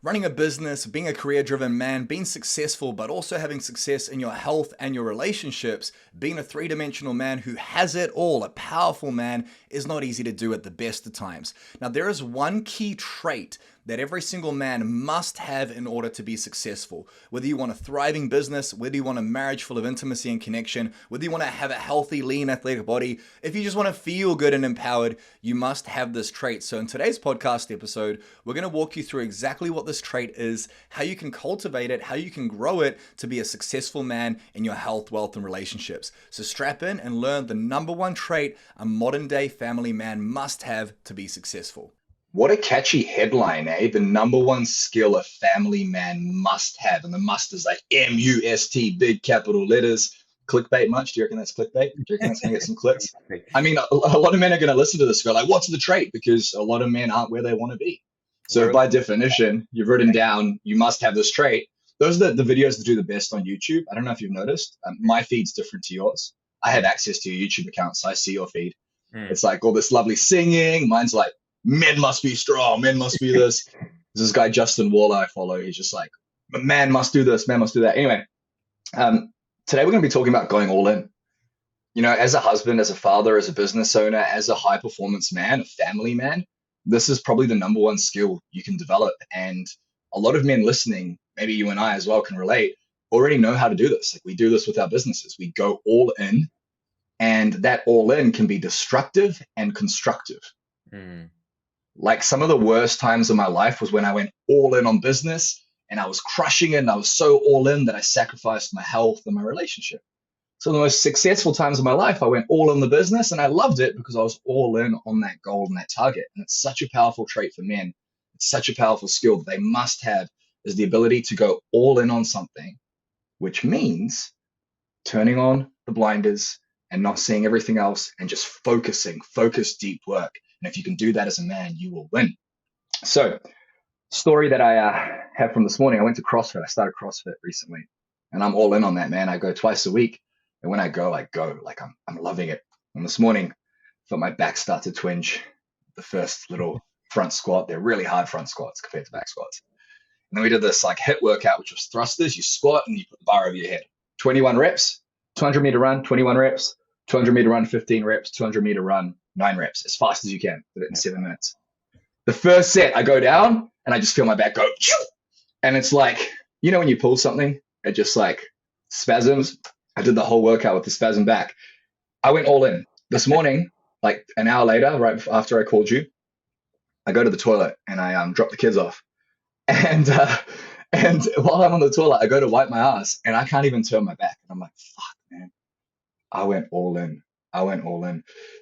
running a business, being a career-driven man, being successful, but also having success in your health and your relationships, being a three-dimensional man who has it all, a powerful man, is not easy to do at the best of times. Now, there is one key trait that every single man must have in order to be successful. Whether you want a thriving business, whether you want a marriage full of intimacy and connection, whether you want to have a healthy, lean, athletic body, if you just want to feel good and empowered, you must have this trait. So in today's podcast episode, we're going to walk you through exactly what this trait is, how you can cultivate it, how you can grow it to be a successful man in your health, wealth, and relationships. So strap in and learn the number one trait a modern day family man must have to be successful. What a catchy headline, eh? The number one skill a family man must have. And the must is like M-U-S-T, big capital letters. Clickbait much? Do you reckon that's clickbait? Do you reckon that's going to get some clicks? I mean, a lot of men are going to listen to this and go like, what's the trait? Because a lot of men aren't where they want to be. So by definition, you've written down, you must have this trait. Those are the videos that do the best on YouTube. I don't know if you've noticed. My feed's different to yours. I have access to your YouTube account, so I see your feed. It's like all this lovely singing. Mine's like, men must be strong, men must be this. There's this guy, Justin Waller, I follow. He's just like, man must do this, man must do that. Anyway, today we're going to be talking about going all in. You know, as a husband, as a father, as a business owner, as a high performance man, a family man, this is probably the number one skill you can develop. And a lot of men listening, maybe you and I as well can relate, already know how to do this. Like we do this with our businesses. We go all in, and that all in can be destructive and constructive. Like some of the worst times of my life was when I went all in on business and I was crushing it and I was so all in that I sacrificed my health and my relationship. So the most successful times of my life, I went all in the business and I loved it because I was all in on that goal and that target. And it's such a powerful trait for men. It's such a powerful skill that they must have, is the ability to go all in on something, which means turning on the blinders and not seeing everything else and just focus deep work. And if you can do that as a man, you will win. So, story that I have from this morning, I went to CrossFit. I started CrossFit recently, and I'm all in on that, man. I go twice a week, and when I go like I'm loving it. And this morning, I felt my back start to twinge. The first little front squat, they're really hard front squats compared to back squats. And then we did this like HIIT workout, which was thrusters. You squat and you put the bar over your head. 21 reps, 200 meter run, 21 reps, 200 meter run, 15 reps, 200 meter run, 9 reps, as fast as you can. Did it in 7 minutes. The first set, I go down and I just feel my back go, and it's like, you know, when you pull something, it just like spasms. I did the whole workout with the spasm back. I went all in. This morning, like an hour later, right after I called you, I go to the toilet and I drop the kids off. And while I'm on the toilet, I go to wipe my ass and I can't even turn my back. And I'm like, fuck, man, I went all in.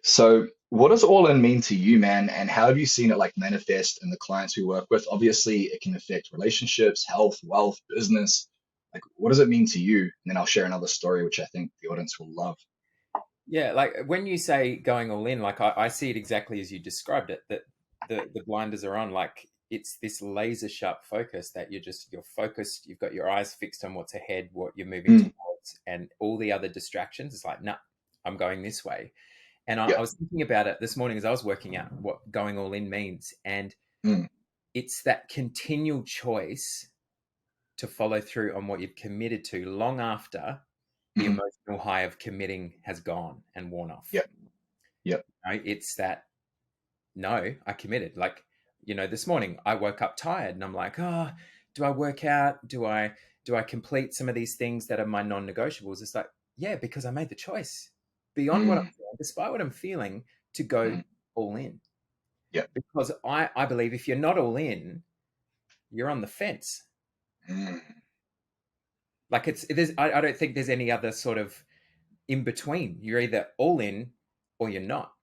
So what does all in mean to you, man? And how have you seen it like manifest in the clients we work with? Obviously, it can affect relationships, health, wealth, business. Like, what does it mean to you? And then I'll share another story, which I think the audience will love. Yeah, like when you say going all in, like I see it exactly as you described it, that the blinders are on. Like it's this laser sharp focus that you're focused, you've got your eyes fixed on what's ahead, what you're moving towards, and all the other distractions. It's like, nah, I'm going this way. And I was thinking about it this morning as I was working out what going all in means. And it's that continual choice to follow through on what you've committed to long after the emotional high of committing has gone and worn off. Yep. You know, it's that, no, I committed. Like, you know, this morning I woke up tired and I'm like, oh, do I work out? Do I complete some of these things that are my non-negotiables? It's like, yeah, because I made the choice beyond what I'm feeling, despite what I'm feeling, to go all in. Yeah. Because I believe if you're not all in, you're on the fence. Like I don't think there's any other sort of in between. You're either all in or you're not.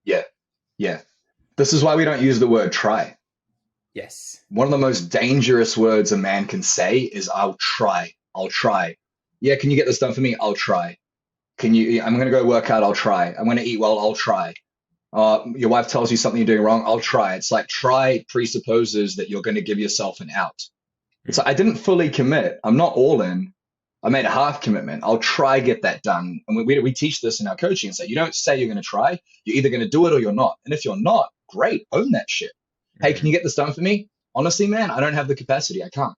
Yeah. This is why we don't use the word try. Yes. One of the most dangerous words a man can say is, I'll try. Yeah, can you get this done for me? I'll try. I'm going to go work out. I'll try. I'm going to eat well. I'll try. Your wife tells you something you're doing wrong. I'll try. It's like try presupposes that you're going to give yourself an out. It's like, I didn't fully commit. I'm not all in. I made a half commitment. I'll try get that done. And we teach this in our coaching and say, you don't say you're going to try. You're either going to do it or you're not. And if you're not, great, own that shit. Hey, can you get this done for me? Honestly, man, I don't have the capacity. I can't.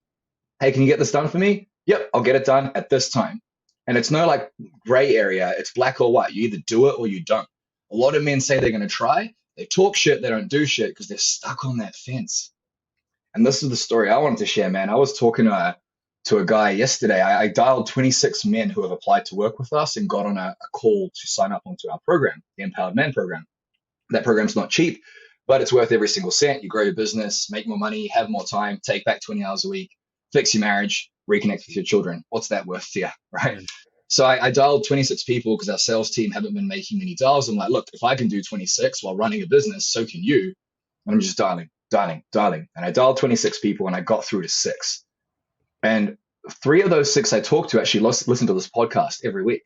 Hey, can you get this done for me? Yep, I'll get it done at this time. And it's no like gray area. It's black or white. You either do it or you don't. A lot of men say they're going to try. They talk shit. They don't do shit because they're stuck on that fence. And this is the story I wanted to share, man. I was talking to a guy yesterday. I dialed 26 men who have applied to work with us and got on a call to sign up onto our program, the Empowered Man program. That program's not cheap, but it's worth every single cent. You grow your business, make more money, have more time, take back 20 hours a week, fix your marriage, reconnect with your children. What's that worth to you, right? Mm. So I dialed 26 people because our sales team haven't been making many dials. I'm like, look, if I can do 26 while running a business, so can you. And I'm just dialing. And I dialed 26 people and I got through to 6. And 3 of those 6 I talked to actually listen to this podcast every week.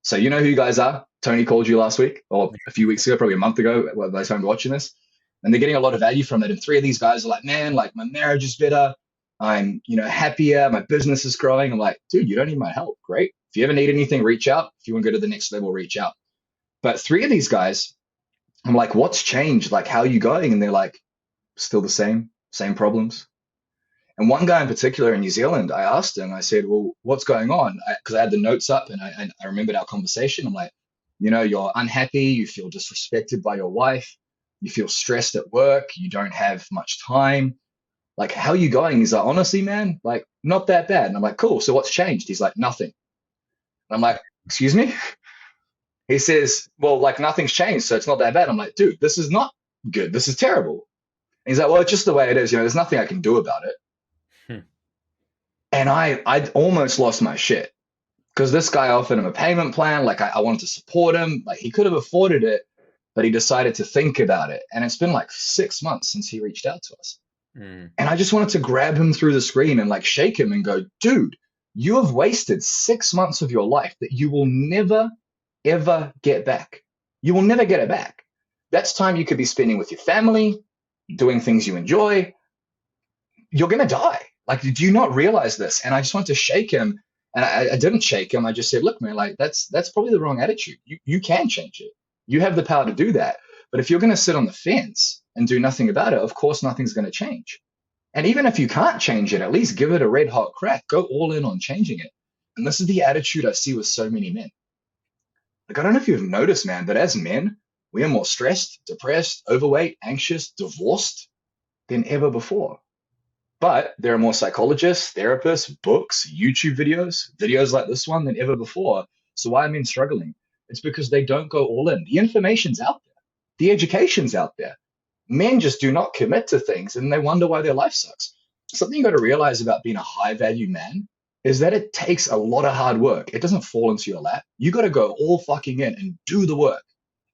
So you know who you guys are. Tony called you last week or a few weeks ago, probably a month ago by the time you're watching this. And they're getting a lot of value from it. And 3 of these guys are like, man, like my marriage is better. I'm, happier. My business is growing. I'm like, dude, you don't need my help. Great. If you ever need anything, reach out. If you want to go to the next level, reach out. But 3 of these guys, I'm like, what's changed? Like, how are you going? And they're like, still the same problems. And one guy in particular in New Zealand, I asked him, I said, well, what's going on? Because I had the notes up and I remembered our conversation. I'm like, you're unhappy. You feel disrespected by your wife. You feel stressed at work. You don't have much time. Like, how are you going? He's like, honestly, man, like, not that bad. And I'm like, cool. So what's changed? He's like, nothing. And I'm like, excuse me? He says, well, like, nothing's changed. So it's not that bad. I'm like, dude, this is not good. This is terrible. And he's like, well, it's just the way it is. There's nothing I can do about it. And I almost lost my shit because this guy offered him a payment plan. Like I wanted to support him. Like he could have afforded it, but he decided to think about it. And it's been like 6 months since he reached out to us. And I just wanted to grab him through the screen and like shake him and go, dude, you have wasted 6 months of your life that you will never, ever get back. You will never get it back. That's time you could be spending with your family, doing things you enjoy. You're going to die. Like, did you not realize this? And I just wanted to shake him. And I didn't shake him. I just said, look, man, like that's probably the wrong attitude. You can change it. You have the power to do that. But if you're going to sit on the fence and do nothing about it, of course, nothing's going to change. And even if you can't change it, at least give it a red hot crack. Go all in on changing it. And this is the attitude I see with so many men. Like, I don't know if you've noticed, man, but as men, we are more stressed, depressed, overweight, anxious, divorced than ever before. But there are more psychologists, therapists, books, YouTube videos like this one than ever before. So why are men struggling? It's because they don't go all in. The information's out there. The education's out there. Men just do not commit to things and they wonder why their life sucks. Something you got to realize about being a high value man is that it takes a lot of hard work. It doesn't fall into your lap. You got to go all fucking in and do the work.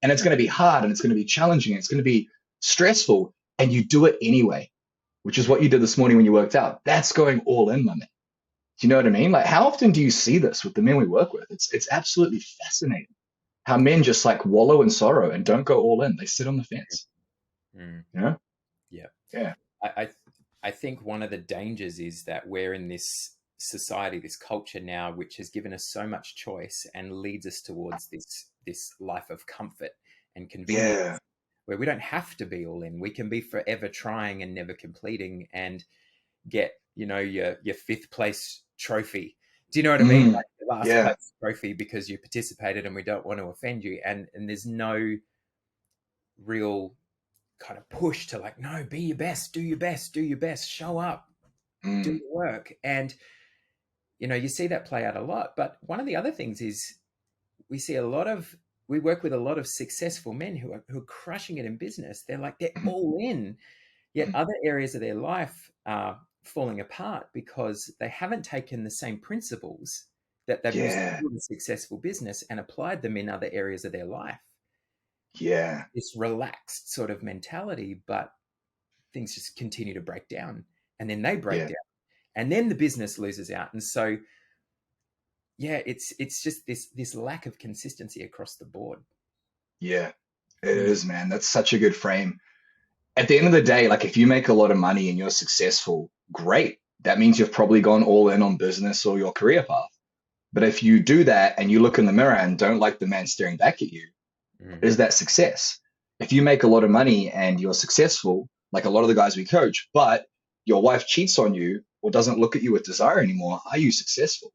And it's going to be hard and it's going to be challenging. And it's going to be stressful and you do it anyway, which is what you did this morning when you worked out. That's going all in, my man. Do you know what I mean? Like, how often do you see this with the men we work with? It's absolutely fascinating how men just like wallow in sorrow and don't go all in. They sit on the fence. You know? Yeah. I think one of the dangers is that we're in this society, this culture now, which has given us so much choice and leads us towards this life of comfort and convenience, where we don't have to be all in. We can be forever trying and never completing and get, your 5th place trophy. Do you know what I mean? Like the last place trophy because you participated and we don't want to offend you. And there's no real kind of push to like, no, be your best, do your best, show up, do the work. And, you see that play out a lot. But one of the other things is we work with a lot of successful men who are crushing it in business. They're all in, yet other areas of their life are falling apart because they haven't taken the same principles that they've used to build a successful business and applied them in other areas of their life. Yeah. This relaxed sort of mentality, but things just continue to break down and then they break down and then the business loses out. And so, it's just this lack of consistency across the board. Yeah, it is, man. That's such a good frame. At the end of the day, like if you make a lot of money and you're successful, great. That means you've probably gone all in on business or your career path. But if you do that and you look in the mirror and don't like the man staring back at you, is that success? If you make a lot of money and you're successful, like a lot of the guys we coach, but your wife cheats on you or doesn't look at you with desire anymore, are you successful?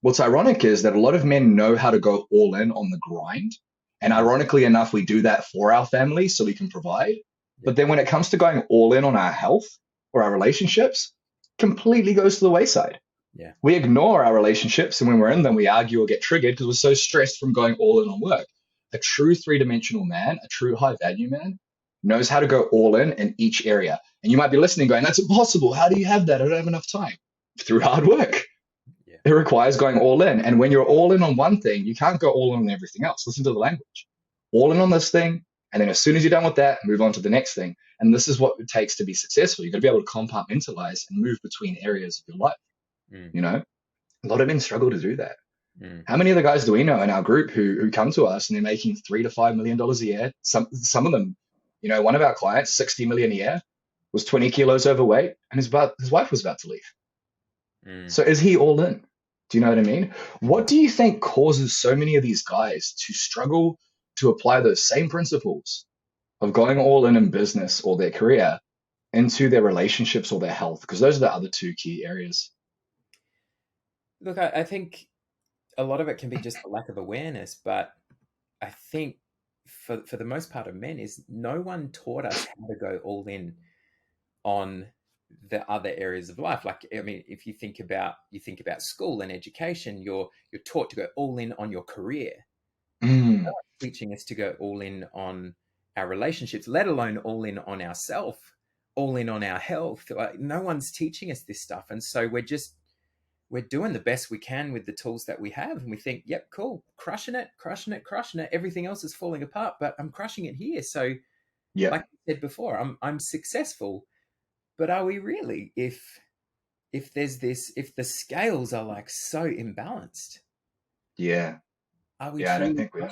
What's ironic is that a lot of men know how to go all in on the grind. And ironically enough, we do that for our family so we can provide. But then when it comes to going all in on our health or our relationships, completely goes to the wayside. Yeah. We ignore our relationships, and when we're in them, we argue or get triggered because we're so stressed from going all in on work. A true three-dimensional man, a true high-value man, knows how to go all in each area. And you might be listening going, that's impossible. How do you have that? I don't have enough time. Through hard work. Yeah. It requires going all in. And when you're all in on one thing, you can't go all in on everything else. Listen to the language. All in on this thing. And then as soon as you're done with that, move on to the next thing. And this is what it takes to be successful. You've got to be able to compartmentalize and move between areas of your life. You know, a lot of men struggle to do that. How many of the guys do we know in our group who come to us and they're making $3 to $5 million a year? Some of them, you know, one of our clients, 60 million a year, was 20 kilos overweight, and his wife was about to leave. So is he all in? Do you know what I mean? What do you think causes so many of these guys to struggle to apply those same principles of going all in business or their career into their relationships or their health? Because those are the other two key areas. Look, I think a lot of it can be just a lack of awareness, but I think for the most part of men is no one taught us how to go all in on the other areas of life. Like, I mean, if you think about school and education, you're taught to go all in on your career. No one's teaching us to go all in on our relationships, let alone all in on ourselves, all in on our health. Like, no one's teaching us this stuff, and so we're doing the best we can with the tools that we have, and we think, yep, cool, crushing it. Everything else is falling apart, but I'm crushing it here. So, like I said before, I'm successful. But are we really? If the scales are like so imbalanced, are we? I don't think we are.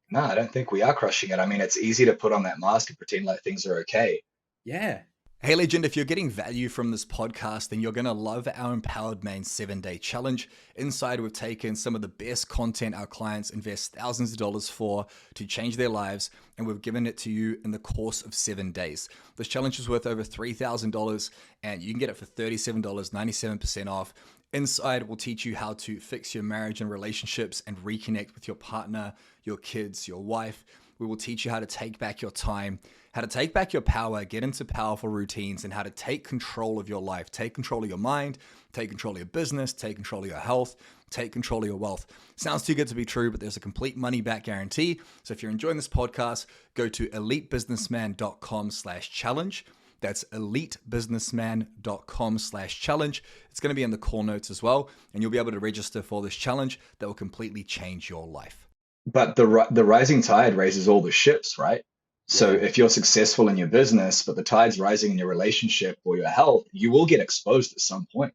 No, I don't think we are crushing it. I mean, it's easy to put on that mask and pretend like things are okay. Yeah. Hey legend, if you're getting value from this podcast, then you're going to love our Empowered Man 7-Day Challenge. Inside, we've taken some of the best content our clients invest thousands of dollars for to change their lives, and we've given it to you in the course of 7 days. This challenge is worth over $3,000, and you can get it for $37, 97% off. Inside, we'll teach you how to fix your marriage and relationships and reconnect with your partner, your kids, your wife. We will teach you how to take back your time, how to take back your power, get into powerful routines, and how to take control of your life, take control of your mind, take control of your business, take control of your health, take control of your wealth. Sounds too good to be true, but there's a complete money back guarantee. So if you're enjoying this podcast, go to elitebusinessman.com/challenge. That's elitebusinessman.com/challenge. It's going to be in the call notes as well, and you'll be able to register for this challenge that will completely change your life. But the rising tide raises all the ships, right? So if you're successful in your business, but the tide's rising in your relationship or your health, you will get exposed at some point.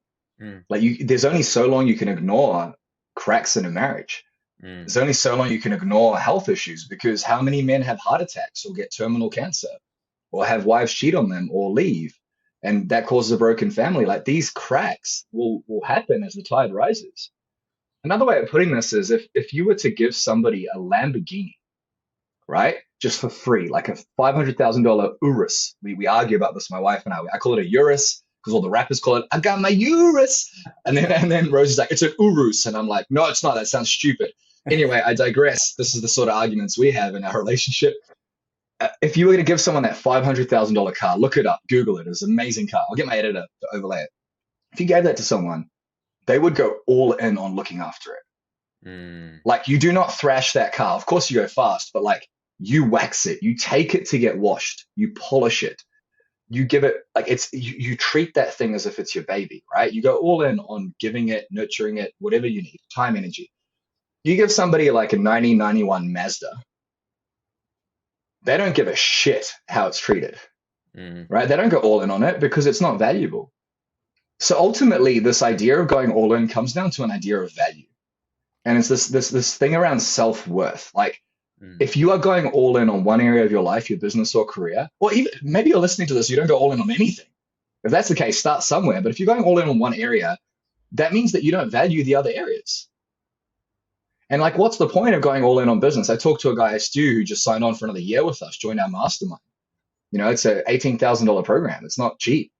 Like there's only so long you can ignore cracks in a marriage. There's only so long you can ignore health issues, because how many men have heart attacks or get terminal cancer or have wives cheat on them or leave, and that causes a broken family? Like, these cracks will happen as the tide rises. Another way of putting this is if you were to give somebody a Lamborghini, right, just for free, like a $500,000 Urus. We argue about this, my wife and I call it a Urus because all the rappers call it, I got my Urus. And then Rose is like, it's an Urus. And I'm like, no, it's not. That sounds stupid. Anyway, I digress. This is the sort of arguments we have in our relationship. If you were to give someone that $500,000 car, look it up, Google it. It's an amazing car. I'll get my editor to overlay it. If you gave that to someone, they would go all in on looking after it. Like, you do not thrash that car. Of course you go fast, but like, you wax it, you take it to get washed, you polish it, you give it, like, you treat that thing as if it's your baby, right? You go all in on giving it, nurturing it, whatever you need, time, energy. You give somebody like a 1991 Mazda, they don't give a shit how it's treated, right? They don't go all in on it because it's not valuable. So ultimately, this idea of going all in comes down to an idea of value. And it's this thing around self-worth. Like, if you are going all in on one area of your life, your business or career, or even maybe you're listening to this, you don't go all in on anything. If that's the case, start somewhere. But if you're going all in on one area, that means that you don't value the other areas. And like, what's the point of going all in on business? I talked to a guy, Stu, who just signed on for another year with us, joined our mastermind. It's a $18,000 program. It's not cheap.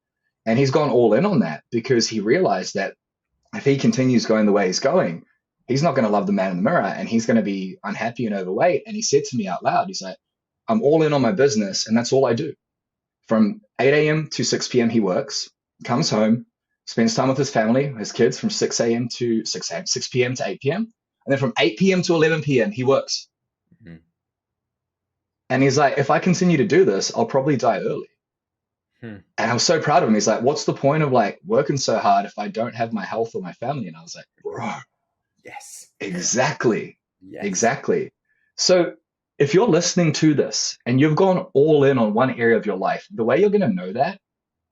And he's gone all in on that because he realized that if he continues going the way he's going, he's not going to love the man in the mirror and he's going to be unhappy and overweight. And he said to me out loud, he's like, I'm all in on my business and that's all I do. From 8 a.m. to 6 p.m. he works, comes home, spends time with his family, his kids from 6 a.m. to 6 p.m. to 8 p.m. And then from 8 p.m. to 11 p.m. he works. Mhm. And he's like, if I continue to do this, I'll probably die early. And I was so proud of him. He's like, what's the point of like working so hard if I don't have my health or my family? And I was like, bro, Yes. exactly. Yes. Exactly. So if you're listening to this and you've gone all in on one area of your life, the way you're going to know that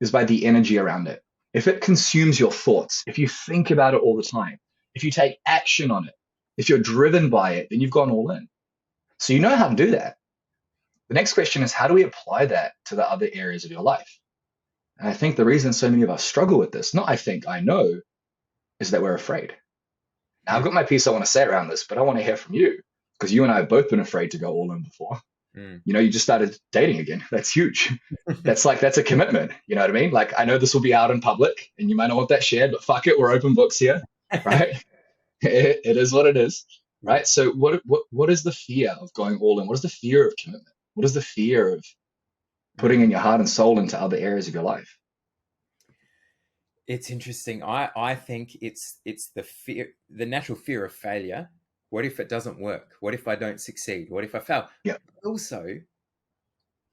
is by the energy around it. If it consumes your thoughts, if you think about it all the time, if you take action on it, if you're driven by it, then you've gone all in. So you know how to do that. The next question is, how do we apply that to the other areas of your life? And I think the reason so many of us struggle with this, I know, is that we're afraid. Now, I've got my piece I want to say around this, but I want to hear from you because you and I have both been afraid to go all in before. You just started dating again. That's huge. That's a commitment. You know what I mean? Like, I know this will be out in public and you might not want that shared, but fuck it. We're open books here, right? It is what it is, right? So what is the fear of going all in? What is the fear of commitment? What is the fear of putting in your heart and soul into other areas of your life? It's interesting. I think it's the fear, the natural fear of failure. What if it doesn't work? What if I don't succeed? What if I fail? Yeah. But also,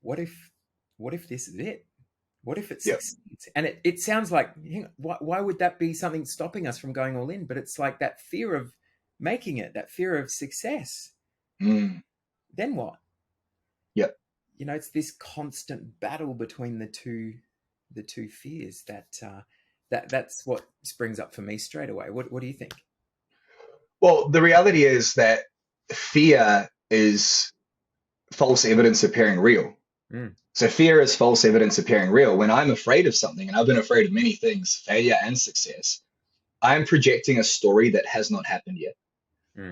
what if this is it? What if it Yeah. succeeds? And it sounds like, why would that be something stopping us from going all in? But it's like that fear of making it, that fear of success. Then what? Yep. It's this constant battle between the two fears that's what springs up for me straight away. What do you think? Well, the reality is that fear is false evidence appearing real. So fear is false evidence appearing real. When I'm afraid of something, and I've been afraid of many things, failure and success, I'm projecting a story that has not happened yet.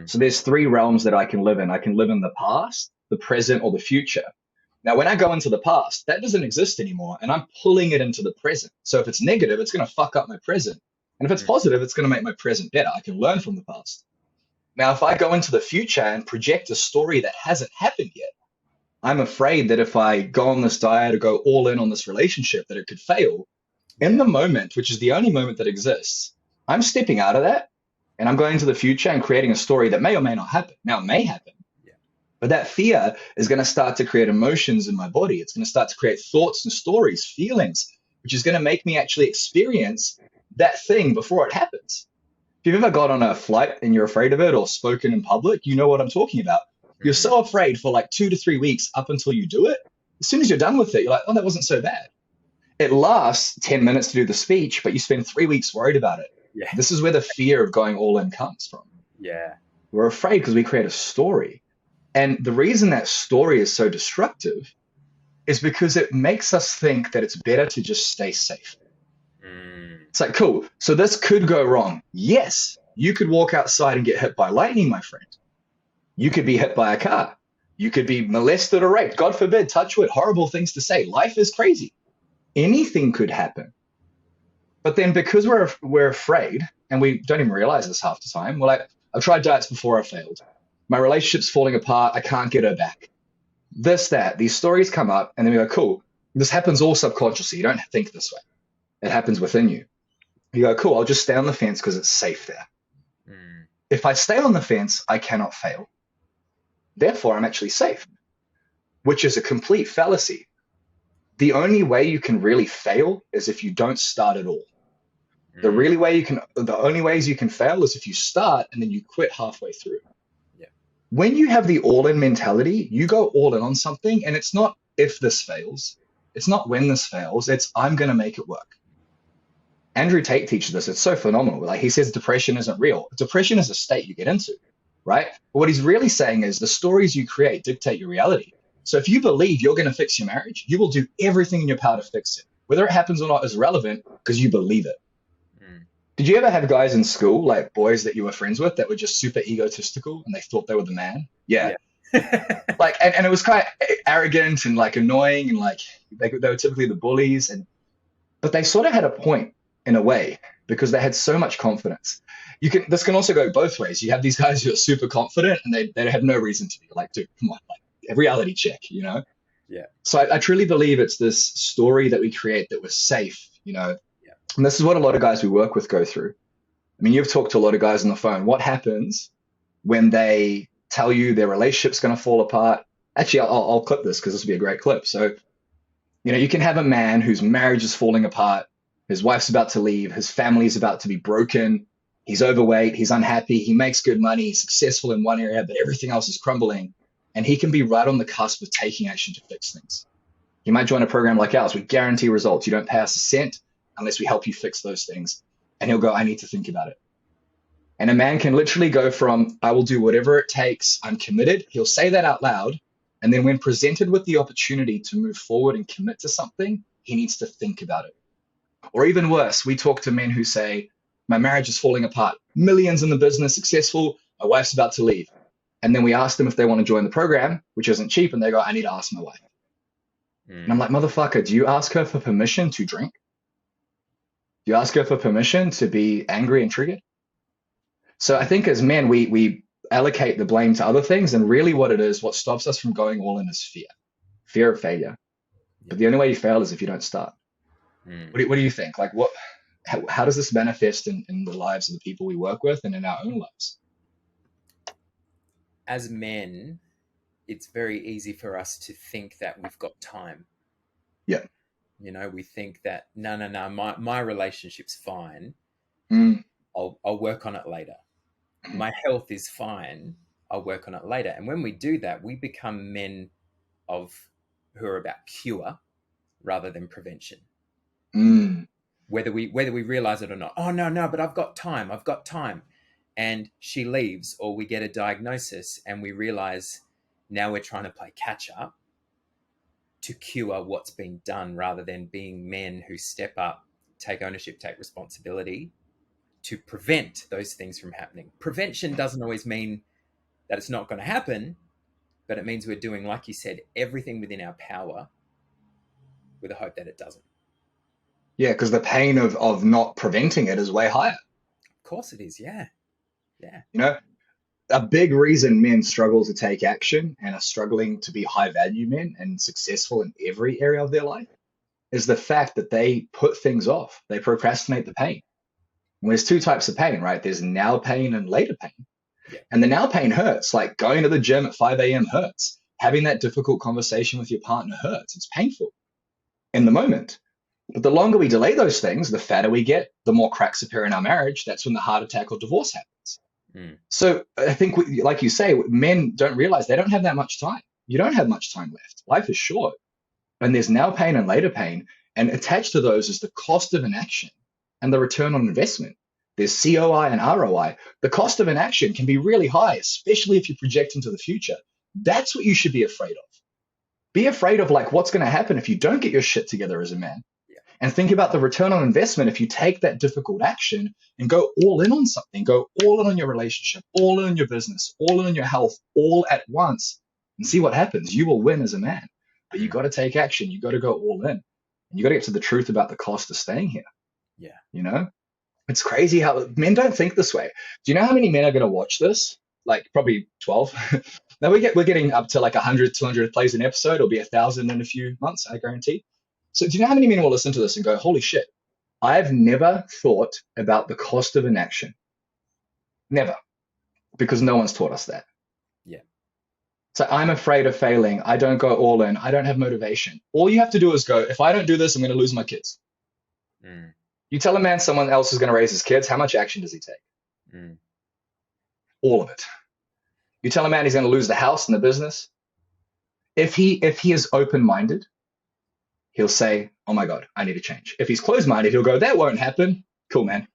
So there's three realms that I can live in. I can live in the past, the present, or the future. Now, when I go into the past, that doesn't exist anymore, and I'm pulling it into the present. So if it's negative, it's going to fuck up my present. And if it's positive, it's going to make my present better. I can learn from the past. Now, if I go into the future and project a story that hasn't happened yet, I'm afraid that if I go on this diet or go all in on this relationship, that it could fail. In the moment, which is the only moment that exists, I'm stepping out of that and I'm going to the future and creating a story that may or may not happen. Now, it may happen, but that fear is going to start to create emotions in my body. It's going to start to create thoughts and stories, feelings, which is going to make me actually experience that thing before it happens. If you've ever got on a flight and you're afraid of it or spoken in public, you know what I'm talking about. You're so afraid for like 2 to 3 weeks up until you do it. As soon as you're done with it, you're like, oh, that wasn't so bad. It lasts 10 minutes to do the speech, but you spend 3 weeks worried about it. Yeah. This is where the fear of going all in comes from. Yeah. We're afraid because we create a story. And the reason that story is so destructive is because it makes us think that it's better to just stay safe. It's like, cool, so this could go wrong. Yes, you could walk outside and get hit by lightning, my friend. You could be hit by a car. You could be molested or raped. God forbid, touch wood, horrible things to say. Life is crazy. Anything could happen. But then because we're afraid, and we don't even realize this half the time, we're like, I've tried diets before, I failed. My relationship's falling apart, I can't get her back. This, that, these stories come up, and then we go, cool, this happens all subconsciously. You don't think this way. It happens within you. You go, cool, I'll just stay on the fence because it's safe there. If I stay on the fence, I cannot fail. Therefore, I'm actually safe, which is a complete fallacy. The only way you can really fail is if you don't start at all. The only ways you can fail is if you start and then you quit halfway through. Yeah. When you have the all-in mentality, you go all in on something, and it's not if this fails. It's not when this fails. It's I'm going to make it work. Andrew Tate teaches this. It's so phenomenal. Like he says, depression isn't real. Depression is a state you get into, right? But what he's really saying is the stories you create dictate your reality. So if you believe you're going to fix your marriage, you will do everything in your power to fix it. Whether it happens or not is irrelevant because you believe it. Did you ever have guys in school, like boys that you were friends with, that were just super egotistical and they thought they were the man? Yeah. Like, and it was quite arrogant and like annoying and like they were typically the bullies, but they sort of had a point in a way because they had so much confidence. This can also go both ways. You have these guys who are super confident and they have no reason to be like, dude, come on, like a reality check, you know? Yeah. So I truly believe it's this story that we create that we're safe, you know? Yeah. And this is what a lot of guys we work with go through. I mean, you've talked to a lot of guys on the phone. What happens when they tell you their relationship's going to fall apart? Actually, I'll clip this because this will be a great clip. So, you know, you can have a man whose marriage is falling apart. His wife's about to leave. His family's about to be broken. He's overweight. He's unhappy. He makes good money. He's successful in one area, but everything else is crumbling. And he can be right on the cusp of taking action to fix things. He might join a program like ours. We guarantee results. You don't pay us a cent unless we help you fix those things. And he'll go, I need to think about it. And a man can literally go from, I will do whatever it takes, I'm committed. He'll say that out loud. And then when presented with the opportunity to move forward and commit to something, he needs to think about it. Or even worse, we talk to men who say, my marriage is falling apart, millions in the business, successful, my wife's about to leave. And then we ask them if they want to join the program, which isn't cheap. And they go, I need to ask my wife. And I'm like, motherfucker, do you ask her for permission to drink? Do you ask her for permission to be angry and triggered? So I think as men, we allocate the blame to other things. And really what it is, what stops us from going all in is fear of failure. But the only way you fail is if you don't start. What do you think? Like how does this manifest in the lives of the people we work with and in our own lives? As men, it's very easy for us to think that we've got time. Yeah. You know, we think that, no, my relationship's fine. I'll work on it later. My health is fine. I'll work on it later. And when we do that, we become men who are about cure rather than prevention. Whether we realize it or not. Oh, no, but I've got time. And she leaves, or we get a diagnosis and we realize now we're trying to play catch up to cure what's been done rather than being men who step up, take ownership, take responsibility to prevent those things from happening. Prevention doesn't always mean that it's not going to happen, but it means we're doing, like you said, everything within our power with the hope that it doesn't. Yeah, because the pain of not preventing it is way higher. Of course it is, yeah. You know, a big reason men struggle to take action and are struggling to be high value men and successful in every area of their life is the fact that they put things off. They procrastinate the pain. And there's two types of pain, right? There's now pain and later pain. Yeah. And the now pain hurts. Like going to the gym at 5 a.m. hurts. Having that difficult conversation with your partner hurts. It's painful in the moment. But the longer we delay those things, the fatter we get, the more cracks appear in our marriage. That's when the heart attack or divorce happens. So I think, like you say, men don't realize they don't have that much time. You don't have much time left. Life is short. And there's now pain and later pain. And attached to those is the cost of inaction and the return on investment. There's COI and ROI. The cost of inaction can be really high, especially if you project into the future. That's what you should be afraid of. Be afraid of like what's going to happen if you don't get your shit together as a man. And think about the return on investment if you take that difficult action and go all in on something, go all in on your relationship, all in on your business, all in on your health, all at once, and see what happens. You will win as a man, but you got to take action. You got to go all in, and you got to get to the truth about the cost of staying here. Yeah. You know, it's crazy how men don't think this way. Do you know how many men are going to watch this? Like probably 12. Now we're getting up to like 100, 200 plays an episode. It'll be 1,000 in a few months, I guarantee. So do you know how many men will listen to this and go, holy shit, I've never thought about the cost of inaction. Never. Because no one's taught us that. Yeah. So I'm afraid of failing. I don't go all in. I don't have motivation. All you have to do is go, if I don't do this, I'm going to lose my kids. You tell a man someone else is going to raise his kids, how much action does he take? All of it. You tell a man he's going to lose the house and the business. If he is open-minded, he'll say, oh my God, I need to change. If he's closed-minded, he'll go, that won't happen. Cool, man.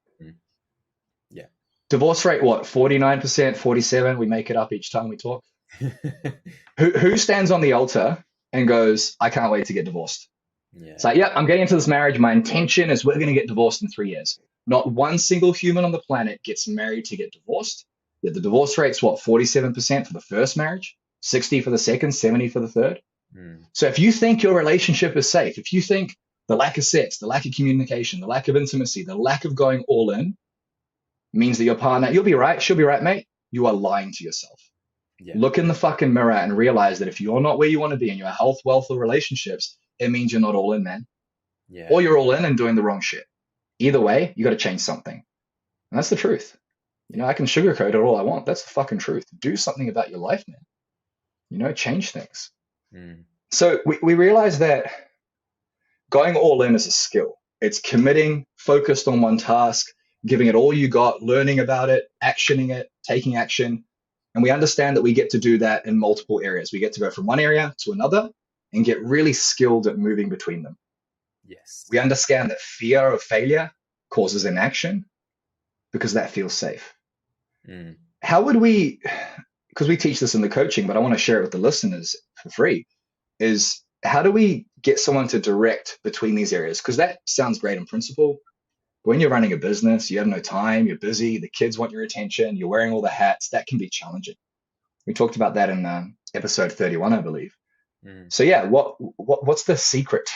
Yeah. Divorce rate, what? 49%, 47%. We make it up each time we talk. Who stands on the altar and goes, I can't wait to get divorced? Yeah. It's like, yeah, I'm getting into this marriage. My intention is we're going to get divorced in 3 years. Not one single human on the planet gets married to get divorced. Yet the divorce rate's what? 47% for the first marriage, 60 for the second, 70 for the third. Mm. So if you think your relationship is safe, if you think the lack of sex, the lack of communication, the lack of intimacy, the lack of going all in means that your partner, you'll be right, she'll be right, mate, you are lying to yourself. Yeah. Look in the fucking mirror and realize that if you're not where you want to be in your health, wealth, or relationships, it means you're not all in, man. Yeah. Or you're all in and doing the wrong shit. Either way, you got to change something. And that's the truth. You know, I can sugarcoat it all I want. That's the fucking truth. Do something about your life, man. You know, change things. Mm. So we realize that going all in is a skill. It's committing, focused on one task, giving it all you got, learning about it, actioning it, taking action. And we understand that we get to do that in multiple areas. We get to go from one area to another and get really skilled at moving between them. Yes. We understand that fear of failure causes inaction because that feels safe. Mm. How would we, because we teach this in the coaching, but I want to share it with the listeners for free, is how do we get someone to direct between these areas? Because that sounds great in principle. But when you're running a business, you have no time, you're busy, the kids want your attention, you're wearing all the hats, that can be challenging. We talked about that in episode 31, I believe. Mm. So yeah, what's the secret?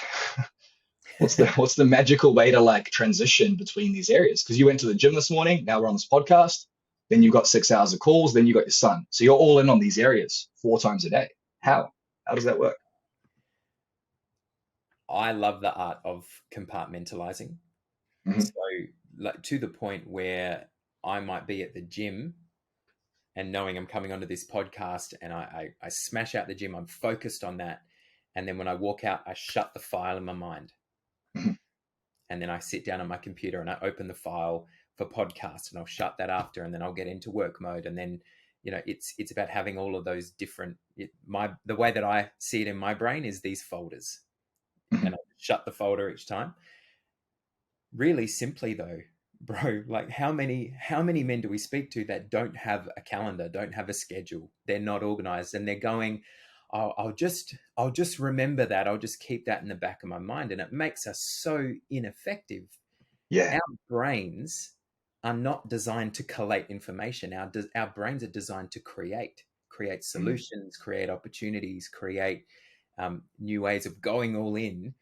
What's the magical way to like transition between these areas? Because you went to the gym this morning, now we're on this podcast, then you got 6 hours of calls, then you got your son. So you're all in on these areas 4 times a day. How does that work? I love the art of compartmentalizing. Mm-hmm. So, like, to the point where I might be at the gym and knowing I'm coming onto this podcast and I smash out the gym, I'm focused on that. And then when I walk out, I shut the file in my mind. Mm-hmm. And then I sit down on my computer and I open the file for podcast and I'll shut that after, and then I'll get into work mode. And then, you know, it's about having all of those different, the way that I see it in my brain is these folders. Mm-hmm. And I shut the folder each time. Really simply though, bro, like how many men do we speak to that don't have a calendar, don't have a schedule, they're not organized, and they're going, oh, I'll just remember that, I'll just keep that in the back of my mind, and it makes us so ineffective. Yeah. Our brains are not designed to collate information. Our brains are designed to create solutions, create opportunities, create new ways of going all in.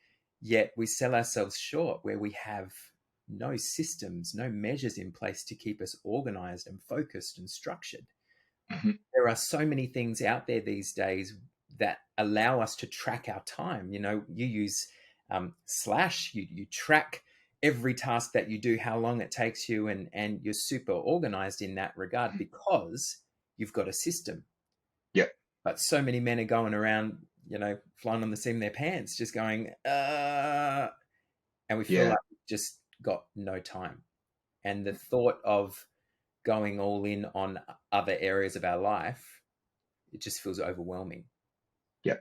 Yet we sell ourselves short where we have no systems, no measures in place to keep us organized and focused and structured. Mm-hmm. There are so many things out there these days that allow us to track our time. You know, you use Slash, you track every task that you do, how long it takes you, and you're super organized in that regard because you've got a system. Yeah. But so many men are going around, you know, flying on the seat of their pants, just going, and we feel like we've just got no time. And the thought of going all in on other areas of our life, it just feels overwhelming. Yeah.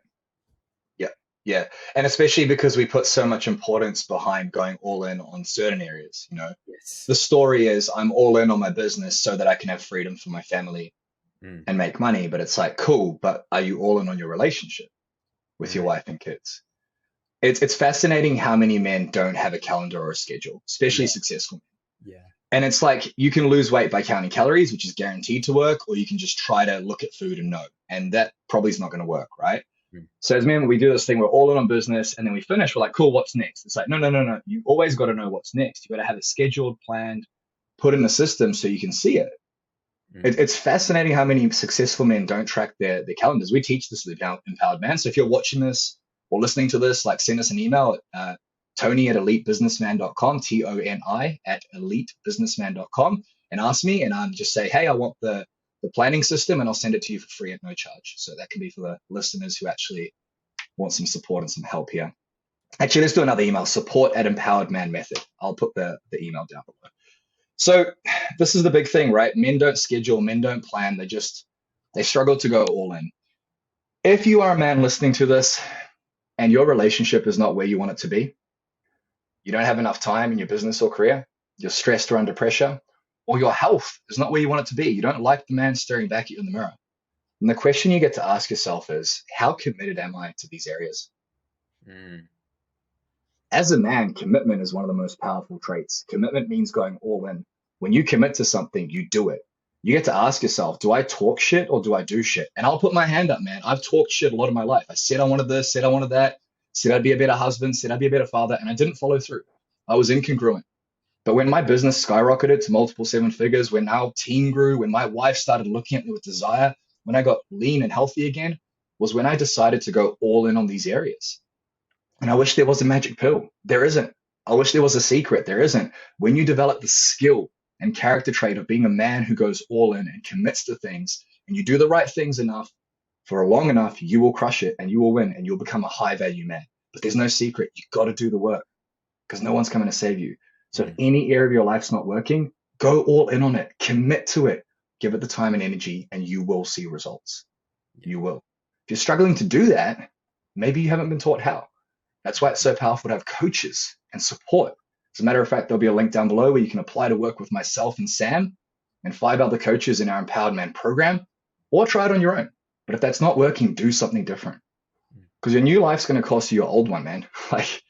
Yeah. Yeah. And especially because we put so much importance behind going all in on certain areas, you know. Yes. The story is I'm all in on my business so that I can have freedom for my family and make money. But it's like, cool, but are you all in on your relationship with your wife and kids? It's fascinating how many men don't have a calendar or a schedule, especially successful men. Yeah. And it's like you can lose weight by counting calories, which is guaranteed to work, or you can just try to look at food and know. And that probably is not going to work, right? So as men, we do this thing, we're all in on business, and then we finish, we're like, cool, what's next? It's like, no. You always got to know what's next. You got to have it scheduled, planned, put in a system so you can see it. It's fascinating how many successful men don't track their calendars. We teach this to the Empowered Man. So if you're watching this or listening to this, like send us an email at Toni@elitebusinessman.com, Toni@elitebusinessman.com, and ask me, and just say, hey, I want the planning system, and I'll send it to you for free at no charge. So that can be for the listeners who actually want some support and some help here. Actually, let's do another email, support@Empowered Man Method. I'll put the email down below. So this is the big thing, right? Men don't schedule, men don't plan. They struggle to go all in. If you are a man listening to this and your relationship is not where you want it to be, you don't have enough time in your business or career, you're stressed or under pressure, or your health is not where you want it to be, you don't like the man staring back at you in the mirror. And the question you get to ask yourself is, how committed am I to these areas? As a man, commitment is one of the most powerful traits. Commitment means going all in. When you commit to something, you do it. You get to ask yourself, do I talk shit or do I do shit? And I'll put my hand up, man. I've talked shit a lot of my life. I said I wanted this, said I wanted that, said I'd be a better husband, said I'd be a better father, and I didn't follow through. I was incongruent. But when my business skyrocketed to multiple seven figures, when our team grew, when my wife started looking at me with desire, when I got lean and healthy again, was when I decided to go all in on these areas. And I wish there was a magic pill. There isn't. I wish there was a secret. There isn't. When you develop the skill and character trait of being a man who goes all in and commits to things, and you do the right things enough for long enough, you will crush it and you will win and you'll become a high value man. But there's no secret. You got to do the work because no one's coming to save you. So if any area of your life's not working, go all in on it, commit to it, give it the time and energy, and you will see results. You will. If you're struggling to do that, maybe you haven't been taught how. That's why it's so powerful to have coaches and support. As a matter of fact, there'll be a link down below where you can apply to work with myself and Sam and 5 other coaches in our Empowered Man program, or try it on your own. But if that's not working, do something different. Because your new life's going to cost you your old one, man. Like,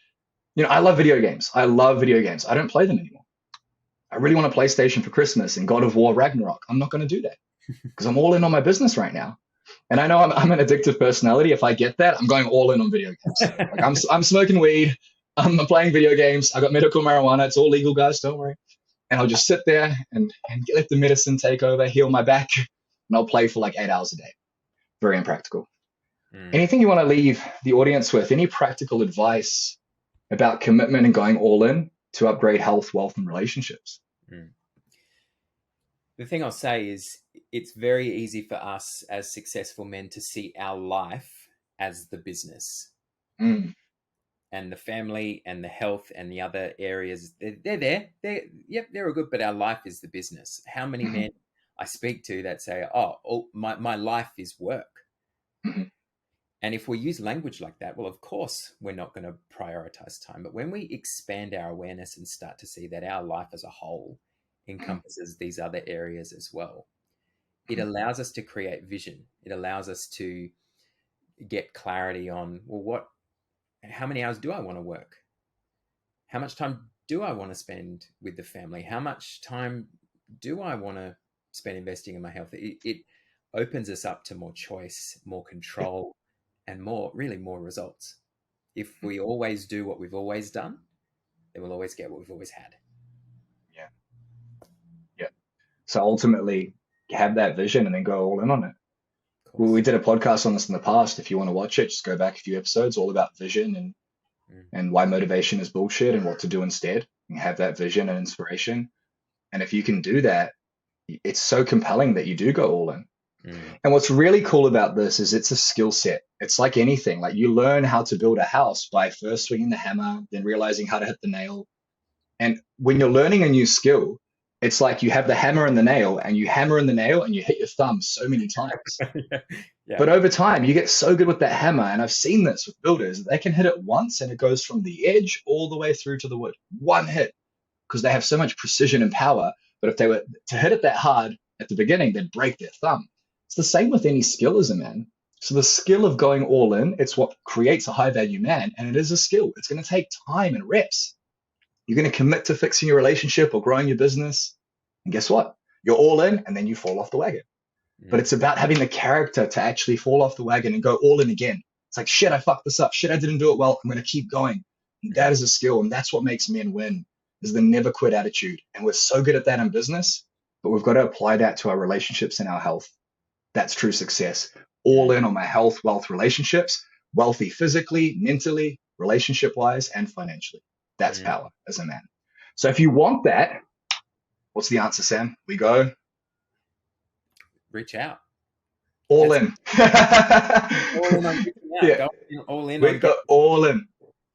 I love video games. I love video games. I don't play them anymore. I really want a PlayStation for Christmas and God of War Ragnarok. I'm not going to do that because I'm all in on my business right now. And I know I'm an addictive personality. If I get that, I'm going all in on video games. Like I'm smoking weed. I'm playing video games. I got medical marijuana. It's all legal, guys. Don't worry. And I'll just sit there and let the medicine take over, heal my back, and I'll play for like 8 hours a day. Very impractical. Anything you want to leave the audience with? Any practical advice about commitment and going all in to upgrade health, wealth, and relationships? The thing I'll say is it's very easy for us as successful men to see our life as the business. And the family and the health and the other areas, they're there. They're all good, but our life is the business. How many men I speak to that say, my life is work. And if we use language like that, well, of course, we're not going to prioritize time. But when we expand our awareness and start to see that our life as a whole encompasses these other areas as well, it allows us to create vision. It allows us to get clarity on, well, how many hours do I want to work? How much time do I want to spend with the family? How much time do I want to spend investing in my health? It opens us up to more choice, more control, and more results. If we always do what we've always done, then we'll always get what we've always had. Yeah. So ultimately, have that vision and then go all in on it. We did a podcast on this in the past. If you want to watch it, just go back a few episodes, all about vision and why motivation is bullshit and what to do instead, and have that vision and inspiration. And if you can do that, it's so compelling that you do go all in. And what's really cool about this is it's a skill set. It's like anything. Like you learn how to build a house by first swinging the hammer, then realizing how to hit the nail. And when you're learning a new skill, it's like you have the hammer and the nail, and you hammer in the nail and you hit your thumb so many times. But over time, you get so good with that hammer. And I've seen this with builders. They can hit it once and it goes from the edge all the way through to the wood. One hit, because they have so much precision and power. But if they were to hit it that hard at the beginning, they'd break their thumb. It's the same with any skill as a man. So the skill of going all in, it's what creates a high value man. And it is a skill. It's going to take time and reps. You're going to commit to fixing your relationship or growing your business. And guess what? You're all in and then you fall off the wagon. But it's about having the character to actually fall off the wagon and go all in again. It's like, shit, I fucked this up. Shit, I didn't do it well. I'm going to keep going. And that is a skill. And that's what makes men win, is the never quit attitude. And we're so good at that in business, but we've got to apply that to our relationships and our health. That's true success. All in on my health, wealth, relationships, wealthy physically, mentally, relationship-wise, and financially. That's power as a man. So if you want that, what's the answer, Sam? We go reach out. All in. All in on reaching out. Yeah. All in. We go all in.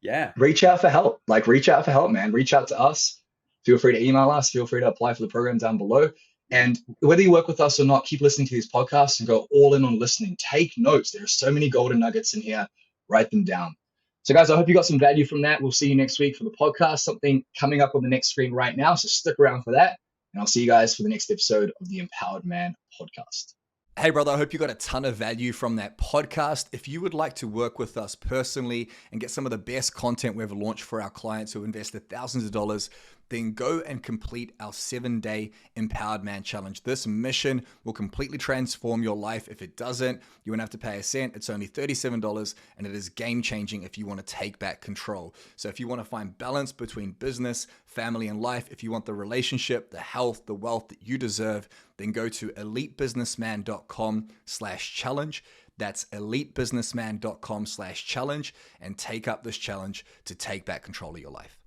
Yeah. Reach out for help. Reach out for help, man. Reach out to us. Feel free to email us. Feel free to apply for the program down below. And whether you work with us or not, keep listening to these podcasts and go all in on listening. Take notes. There are so many golden nuggets in here. Write them down. So guys, I hope you got some value from that. We'll see you next week for the podcast. Something coming up on the next screen right now. So stick around for that. And I'll see you guys for the next episode of the Empowered Man podcast. Hey brother, I hope you got a ton of value from that podcast. If you would like to work with us personally and get some of the best content we've launched for our clients who have invested thousands of dollars then go and complete our 7-day Empowered Man Challenge. This mission will completely transform your life. If it doesn't, you won't have to pay a cent. It's only $37, and it is game-changing if you want to take back control. So if you want to find balance between business, family, and life, if you want the relationship, the health, the wealth that you deserve, then go to elitebusinessman.com/challenge. That's elitebusinessman.com/challenge, and take up this challenge to take back control of your life.